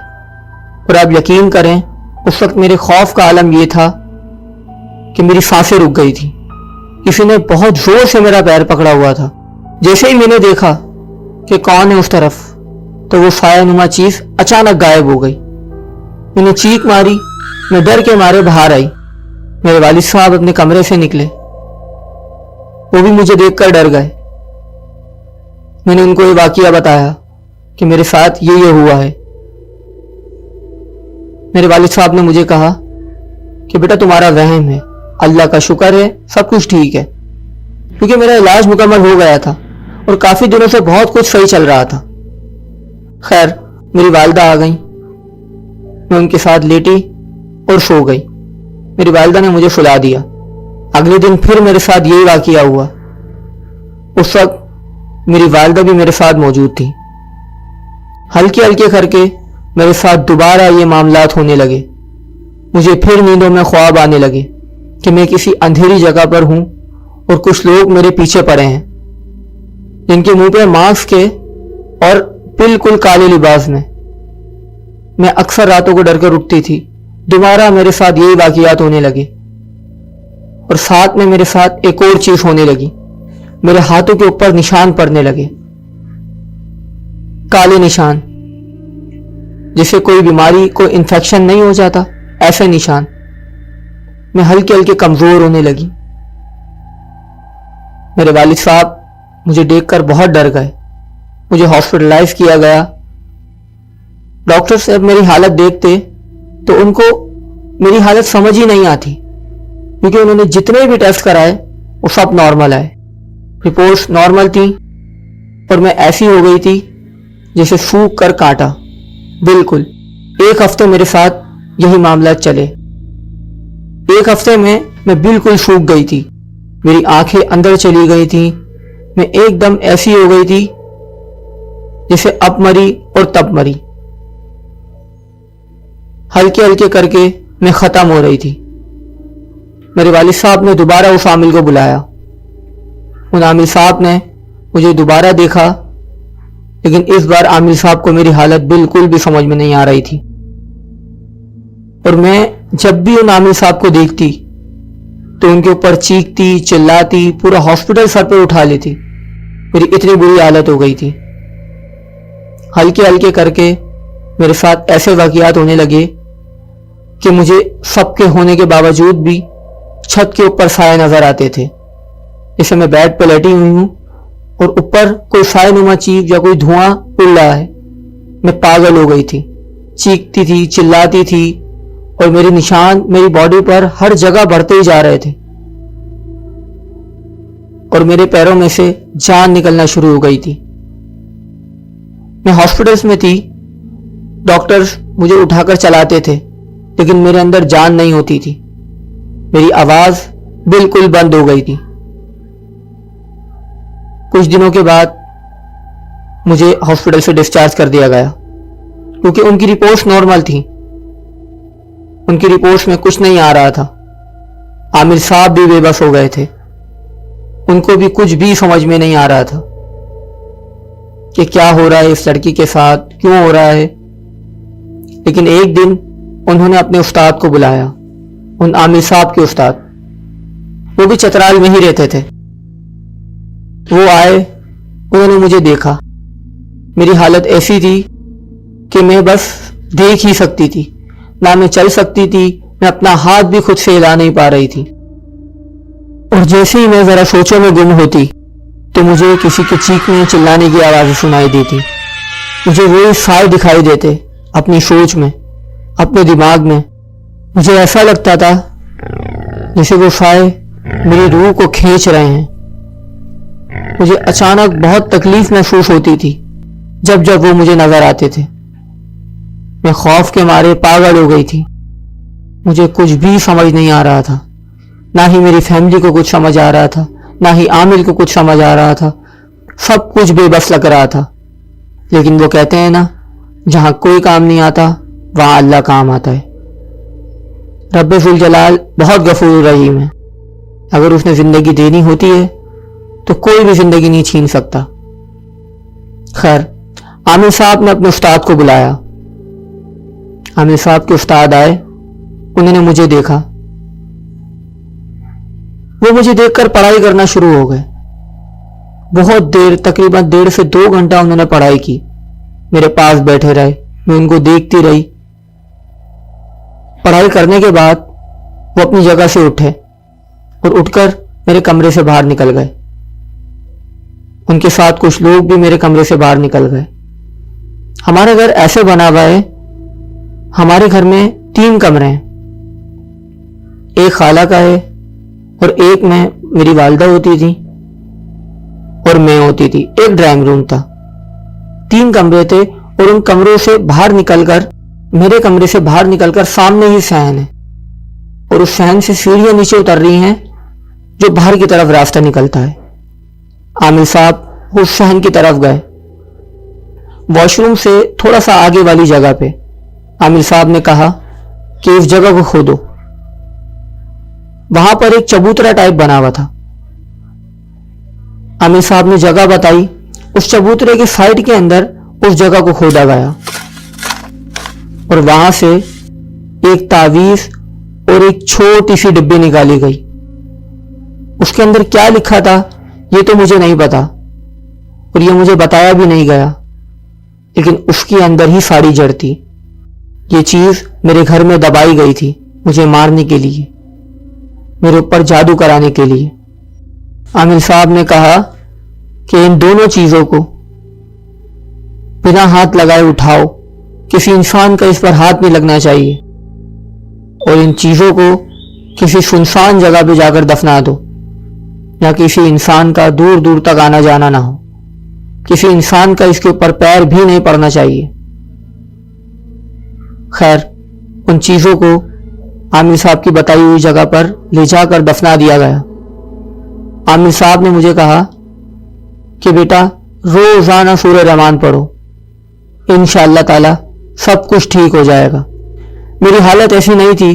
A: और आप यकीन करें, उस वक्त मेरे खौफ का आलम यह था कि मेरी सांसें रुक गई थी। किसी ने बहुत जोर से मेरा पैर पकड़ा हुआ था। जैसे ही मैंने देखा कि कौन है उस तरफ, तो वो सायानुमा चीज अचानक गायब हो गई। मैंने चीख मारी। मैं डर के मारे बाहर आई। मेरे वालिद साहब अपने कमरे से निकले, वो भी मुझे देखकर डर गए। मैंने उनको ये वाकया बताया कि मेरे साथ ये हुआ है। मेरे वालिद साहब ने मुझे कहा कि बेटा तुम्हारा वहम है, अल्लाह का शुक्र है सब कुछ ठीक है। क्योंकि मेरा इलाज मुकम्मल हो गया था और काफी दिनों से बहुत कुछ सही चल रहा था। खैर मेरी वालिदा आ गई। मैं उनके साथ लेटी और सो गई। मेरी वालिदा ने मुझे सुला दिया। अगले दिन फिर मेरे साथ यही वाकया हुआ। उस वक्त मेरी वालिदा भी मेरे साथ मौजूद थी। हल्के हल्के करके मेरे साथ दोबारा ये मामलात होने लगे। मुझे फिर नींदों में ख्वाब आने लगे कि मैं किसी अंधेरी जगह पर हूं और कुछ लोग मेरे पीछे पड़े हैं, जिनके मुंह पे मास्क है और बिल्कुल काले लिबास में। मैं अक्सर रातों को डर कर उठती थी। दोबारा मेरे साथ यही वाकयात होने लगे और साथ में मेरे साथ एक और चीज होने लगी। मेरे हाथों के ऊपर निशान पड़ने लगे, काले निशान, जैसे कोई बीमारी, कोई इन्फेक्शन नहीं हो जाता, ऐसे निशान। मैं हल्के हल्के कमजोर होने लगी। मेरे वालिद साहब मुझे देखकर बहुत डर गए। मुझे हॉस्पिटलाइज किया गया। डॉक्टर साहब मेरी हालत देखते तो उनको मेरी हालत समझ ही नहीं आती, क्योंकि उन्होंने जितने भी टेस्ट कराए वो सब नॉर्मल आए। रिपोर्ट्स नॉर्मल थी और मैं ऐसी हो गई थी जैसे सूख कर काटा। बिल्कुल 1 हफ्ते मेरे साथ यही मामला चले। 1 हफ्ते में मैं बिल्कुल सूख गई थी। मेरी आंखें अंदर चली गई थी। मैं एकदम ऐसी हो गई थी जैसे अब मरी और तब मरी। हल्के हल्के करके मैं खत्म हो रही थी। मेरे वालिद साहब ने दोबारा उस आमिल को बुलाया। उन आमिल साहब ने मुझे दोबारा देखा, लेकिन इस बार आमिल साहब को मेरी हालत बिल्कुल भी समझ में नहीं आ रही थी। और मैं जब भी उन आमिल साहब को देखती तो उनके ऊपर चीखती, चिल्लाती, पूरा हॉस्पिटल सर पे उठा लेती। मेरी इतनी बुरी हालत हो गई थी। हल्के हल्के करके मेरे साथ ऐसे वाकयात होने लगे कि मुझे सबके होने के बावजूद भी छत के ऊपर साए नजर आते थे। जैसे मैं बेड पर लेटी हुई हूं और ऊपर कोई साए नुमा चीज या कोई धुआं उड़ रहा है। मैं पागल हो गई थी, चीखती थी, चिल्लाती थी और मेरे निशान मेरी बॉडी पर हर जगह बढ़ते ही जा रहे थे और मेरे पैरों में से जान निकलना शुरू हो गई थी। मैं हॉस्पिटल्स में थी, डॉक्टर्स मुझे उठाकर चलाते थे, लेकिन मेरे अंदर जान नहीं होती थी। मेरी आवाज बिल्कुल बंद हो गई थी। कुछ दिनों के बाद मुझे हॉस्पिटल से डिस्चार्ज कर दिया गया, क्योंकि उनकी रिपोर्ट्स नॉर्मल थी। उनकी रिपोर्ट्स में कुछ नहीं आ रहा था। आमिर साहब भी बेबस हो गए थे। उनको भी कुछ भी समझ में नहीं आ रहा था कि क्या हो रहा है इस लड़की के साथ, क्यों हो रहा है। लेकिन एक दिन उन्होंने अपने उस्ताद को बुलाया, उन आमिर साहब के उस्ताद, वो भी चतराल में ही रहते थे। वो आए, उन्होंने मुझे देखा। मेरी हालत ऐसी थी कि मैं बस देख ही सकती थी, ना मैं चल सकती थी, मैं अपना हाथ भी खुद से हिला नहीं पा रही थी। और जैसे ही मैं जरा सोचों में गुम होती तो मुझे किसी के चीखने चिल्लाने की आवाज़ सुनाई देती। मुझे वही साए दिखाई देते अपनी सोच में, अपने दिमाग में। मुझे ऐसा लगता था जैसे वो साए मेरी रूह को खींच रहे हैं। मुझे अचानक बहुत तकलीफ महसूस होती थी जब जब वो मुझे नजर आते थे। मैं खौफ के मारे पागल हो गई थी। मुझे कुछ भी समझ नहीं आ रहा था, ना ही मेरी फैमिली को कुछ समझ आ रहा था, ना ही आमिर को कुछ समझ आ रहा था। सब कुछ बेबस लग रहा था। लेकिन वो कहते हैं ना, जहां कोई काम नहीं आता वहां अल्लाह काम आता है। रब्बे जुल जलाल बहुत गफूर रहीम है। अगर उसने जिंदगी देनी होती है तो कोई भी जिंदगी नहीं छीन सकता। खैर, आमिर साहब ने अपने उस्ताद को बुलाया। आमिर साहब के उस्ताद आए, उन्होंने मुझे देखा। वो मुझे देखकर पढ़ाई करना शुरू हो गए। बहुत देर, तकरीबन 1.5 से 2 घंटा उन्होंने पढ़ाई की। मेरे पास बैठे रहे, मैं उनको देखती रही। पढ़ाई करने के बाद वो अपनी जगह से उठे और उठकर मेरे कमरे से बाहर निकल गए। उनके साथ कुछ लोग भी मेरे कमरे से बाहर निकल गए। हमारा घर ऐसे बना हुआ है, हमारे घर में 3 कमरे हैं। एक खाला का है और एक में मेरी वालिदा होती थी और मैं होती थी। एक ड्राइंग रूम था। 3 कमरे थे और उन कमरों से बाहर निकलकर, मेरे कमरे से बाहर निकलकर सामने ही सहन है और उस सहन से सीढ़ियां नीचे उतर रही हैं जो बाहर की तरफ रास्ता निकलता है। आमिर साहब उस सहन की तरफ गए। वॉशरूम से थोड़ा सा आगे वाली जगह पे आमिर साहब ने कहा कि इस जगह को खोदो। वहां पर एक चबूतरा टाइप बना हुआ था। आमिर साहब ने जगह बताई। उस चबूतरे के साइड के अंदर उस जगह को खोदा गया और वहां से एक तावीज और एक छोटी सी डिब्बी निकाली गई। उसके अंदर क्या लिखा था ये तो मुझे नहीं पता और ये मुझे बताया भी नहीं गया, लेकिन उसके अंदर ही सारी जड़ थी। ये चीज मेरे घर में दबाई गई थी मुझे मारने के लिए, मेरे ऊपर जादू कराने के लिए। आमिर साहब ने कहा कि इन दोनों चीजों को बिना हाथ लगाए उठाओ। किसी इंसान का इस पर हाथ नहीं लगना चाहिए और इन चीजों को किसी सुनसान जगह पे जाकर दफना दो, या किसी इंसान का दूर दूर तक आना जाना ना हो। किसी इंसान का इसके ऊपर पैर भी नहीं पड़ना चाहिए। खैर, उन चीजों को आमिर साहब की बताई हुई जगह पर ले जाकर दफना दिया गया। आमिर साहब ने मुझे कहा कि बेटा रोजाना सूरह रहमान पढ़ो, इंशाअल्लाह ताला सब कुछ ठीक हो जाएगा। मेरी हालत ऐसी नहीं थी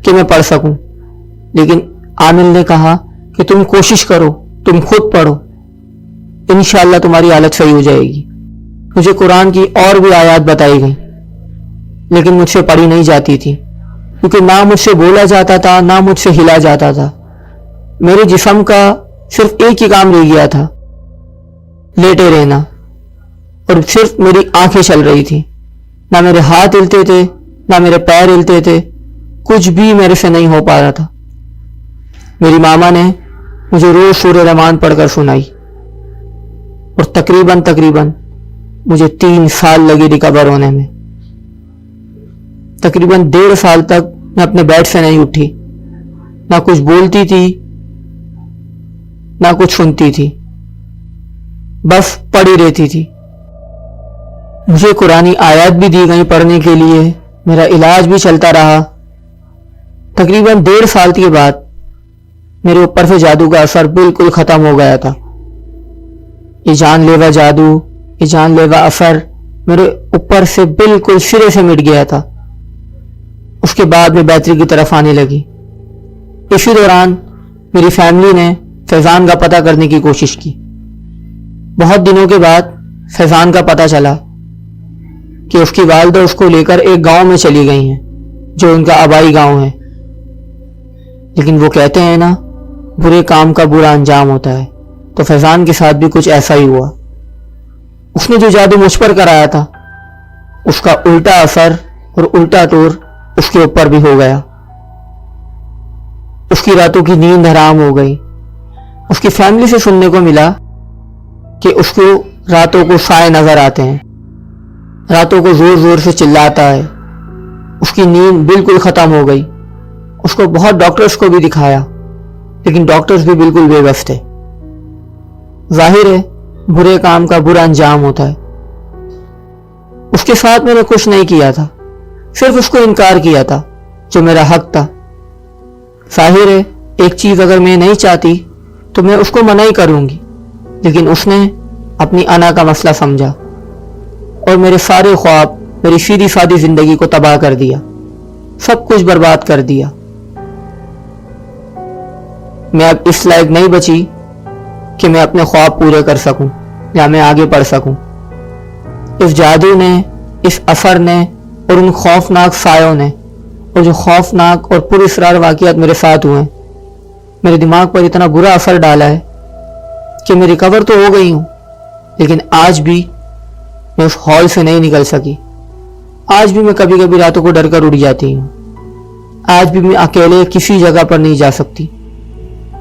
A: कि मैं पढ़ सकूं, लेकिन आमिर ने कहा कि तुम कोशिश करो, तुम खुद पढ़ो, इंशाअल्लाह तुम्हारी हालत सही हो जाएगी। मुझे कुरान की और भी आयत बताई गई, लेकिन मुझसे पढ़ी नहीं जाती थी क्योंकि ना मुझसे बोला जाता था, ना मुझसे हिला जाता था। मेरे जिस्म का सिर्फ एक ही काम रह गया था, लेटे रहना, और सिर्फ मेरी आंखें चल रही थी। ना मेरे हाथ हिलते थे, ना मेरे पैर हिलते थे, कुछ भी मेरे से नहीं हो पा रहा था। मेरी मामा ने मुझे रोज सूरह रहमान पढ़कर सुनाई और तकरीबन मुझे 3 साल लगे रिकवर होने में। तकरीबन 1.5 साल तक मैं अपने बेड से नहीं उठी, ना कुछ बोलती थी, ना कुछ सुनती थी, बस पड़ी रहती थी। मुझे कुरानी आयत भी दी गई पढ़ने के लिए, मेरा इलाज भी चलता रहा। तकरीबन 1.5 साल के बाद मेरे ऊपर से जादू का असर बिल्कुल खत्म हो गया था। ये जानलेवा जादू, ये जानलेवा असर मेरे ऊपर से बिल्कुल सिरे से मिट गया था। उसके बाद मैं बेहतरी की तरफ आने लगी। इसी दौरान मेरी फैमिली ने फैज़ान का पता करने की कोशिश की। बहुत दिनों के बाद फैज़ान का पता चला कि उसकी वालिदा उसको लेकर एक गांव में चली गई हैं जो उनका आबाई गांव है। लेकिन वो कहते हैं ना, बुरे काम का बुरा अंजाम होता है, तो फैज़ान के साथ भी कुछ ऐसा ही हुआ। उसने जो जादू मुझ पर कराया था उसका उल्टा असर और उल्टा तौर उसके ऊपर भी हो गया। उसकी रातों की नींद हराम हो गई। उसकी फैमिली से सुनने को मिला कि उसको रातों को साए नजर आते हैं, रातों को जोर जोर से चिल्लाता है। उसकी नींद बिल्कुल खत्म हो गई। उसको बहुत डॉक्टर्स को भी दिखाया, लेकिन डॉक्टर्स भी बिल्कुल बेबस थे। जाहिर है बुरे काम का बुरा अंजाम होता है। उसके साथ मैंने कुछ नहीं किया था, सिर्फ उसको इनकार किया था जो मेरा हक था। जाहिर है एक चीज अगर मैं नहीं चाहती तो मैं उसको मना ही करूंगी, लेकिन उसने अपनी अना का मसला समझा और मेरे सारे ख्वाब, मेरी सीधी सादी जिंदगी को तबाह कर दिया, सब कुछ बर्बाद कर दिया। मैं अब इस लायक नहीं बची कि मैं अपने ख्वाब पूरे कर सकूं या मैं आगे बढ़ सकूं। इस जादू ने, इस असर ने और उन खौफनाक सायों ने और जो खौफनाक और पुरअसरार वाक़ियात मेरे साथ हुए, मेरे दिमाग पर इतना बुरा असर डाला है कि मैं रिकवर तो हो गई हूं, लेकिन आज भी मैं उस हॉल से नहीं निकल सकी। आज भी मैं कभी कभी रातों को डर कर उड़ जाती हूँ। आज भी मैं अकेले किसी जगह पर नहीं जा सकती।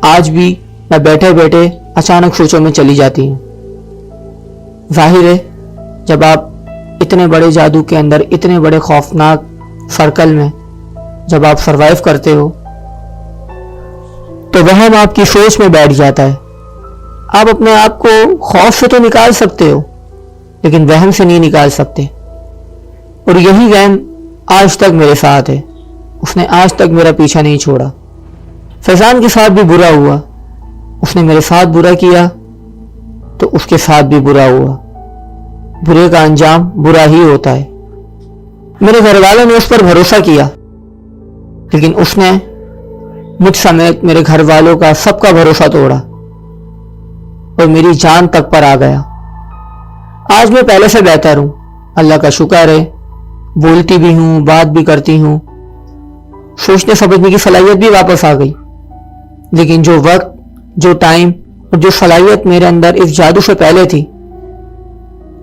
A: आज भी मैं बैठे बैठे अचानक सोचों में चली जाती हूँ। जाहिर है जब आप इतने बड़े जादू के अंदर, इतने बड़े खौफनाक सर्कल में जब आप सरवाइव करते हो, तो वहम आपकी सोच में बैठ जाता है। आप अपने आप को खौफ से तो निकाल सकते हो, लेकिन वहम से नहीं निकाल सकते। और यही वहम आज तक मेरे साथ है। उसने आज तक मेरा पीछा नहीं छोड़ा। फैज़ान के साथ भी बुरा हुआ। उसने मेरे साथ बुरा किया तो उसके साथ भी बुरा हुआ। बुरे का अंजाम बुरा ही होता है। मेरे घर वालों ने उस पर भरोसा किया, लेकिन उसने मुझ समेत मेरे घर वालों का सबका भरोसा तोड़ा और मेरी जान तक पर आ गया। आज मैं पहले से बेहतर हूं, अल्लाह का शुक्र है। बोलती भी हूं, बात भी करती हूं, सोचने समझने की सलाहियत भी वापस आ गई। लेकिन जो वक्त, जो टाइम और जो सलाहियत मेरे अंदर इस जादू से पहले थी,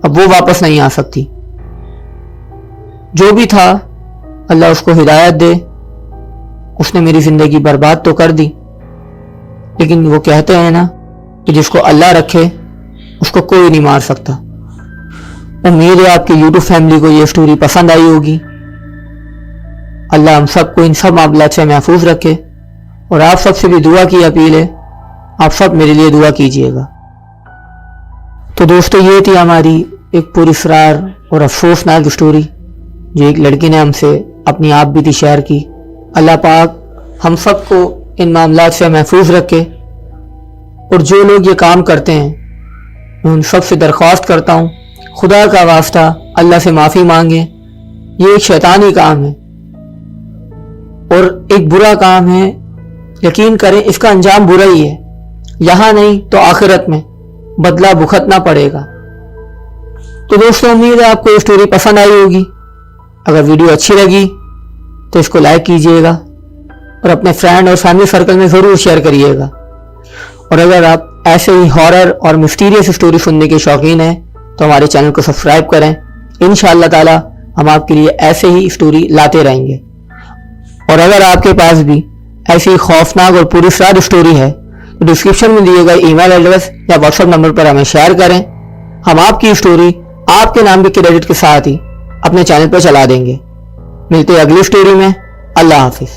A: अब वो वापस नहीं आ सकती। जो भी था, अल्लाह उसको हिदायत दे। उसने मेरी जिंदगी बर्बाद तो कर दी, लेकिन वो कहते हैं ना कि जिसको अल्लाह रखे उसको कोई नहीं मार सकता। उम्मीद है आपकी यूट्यूब फैमिली को ये स्टोरी पसंद आई होगी। अल्लाह हम सबको इन सब मामलात से महफूज रखे और आप सबसे भी दुआ की अपील है, आप सब मेरे लिए दुआ कीजिएगा। तो दोस्तों, ये थी हमारी एक पुरअसरार और अफसोसनाक स्टोरी जो एक लड़की ने हमसे अपनी आप बीती शेयर की। अल्लाह पाक हम सबको इन मामलात से महफूज रखे और जो लोग ये काम करते हैं मैं उन सब से दरख्वास्त करता हूँ, खुदा का वास्ता अल्लाह से माफ़ी मांगे। ये एक शैतानी काम है और एक बुरा काम है। यकीन करें इसका अंजाम बुरा ही है। यहाँ नहीं तो आखिरत में बदला भुगतना पड़ेगा। तो दोस्तों, उम्मीद है आपको ये स्टोरी पसंद आई होगी। अगर वीडियो अच्छी लगी तो इसको लाइक कीजिएगा और अपने फ्रेंड और फैमिली सर्कल में ज़रूर शेयर करिएगा। और अगर आप ऐसे ही हॉरर और मिस्टीरियस स्टोरी सुनने के शौकीन हैं तो हमारे चैनल को सब्सक्राइब करें। इंशाअल्लाह ताला हम आपके लिए ऐसे ही स्टोरी लाते रहेंगे। और अगर आपके पास भी ऐसी खौफनाक और पुरअसरार स्टोरी है तो डिस्क्रिप्शन में दिए गए ईमेल एड्रेस या व्हाट्सएप नंबर पर हमें शेयर करें। हम आपकी स्टोरी आपके नाम के क्रेडिट के साथ ही अपने चैनल पर चला देंगे। मिलते हैं अगली स्टोरी में। अल्लाह हाफिज।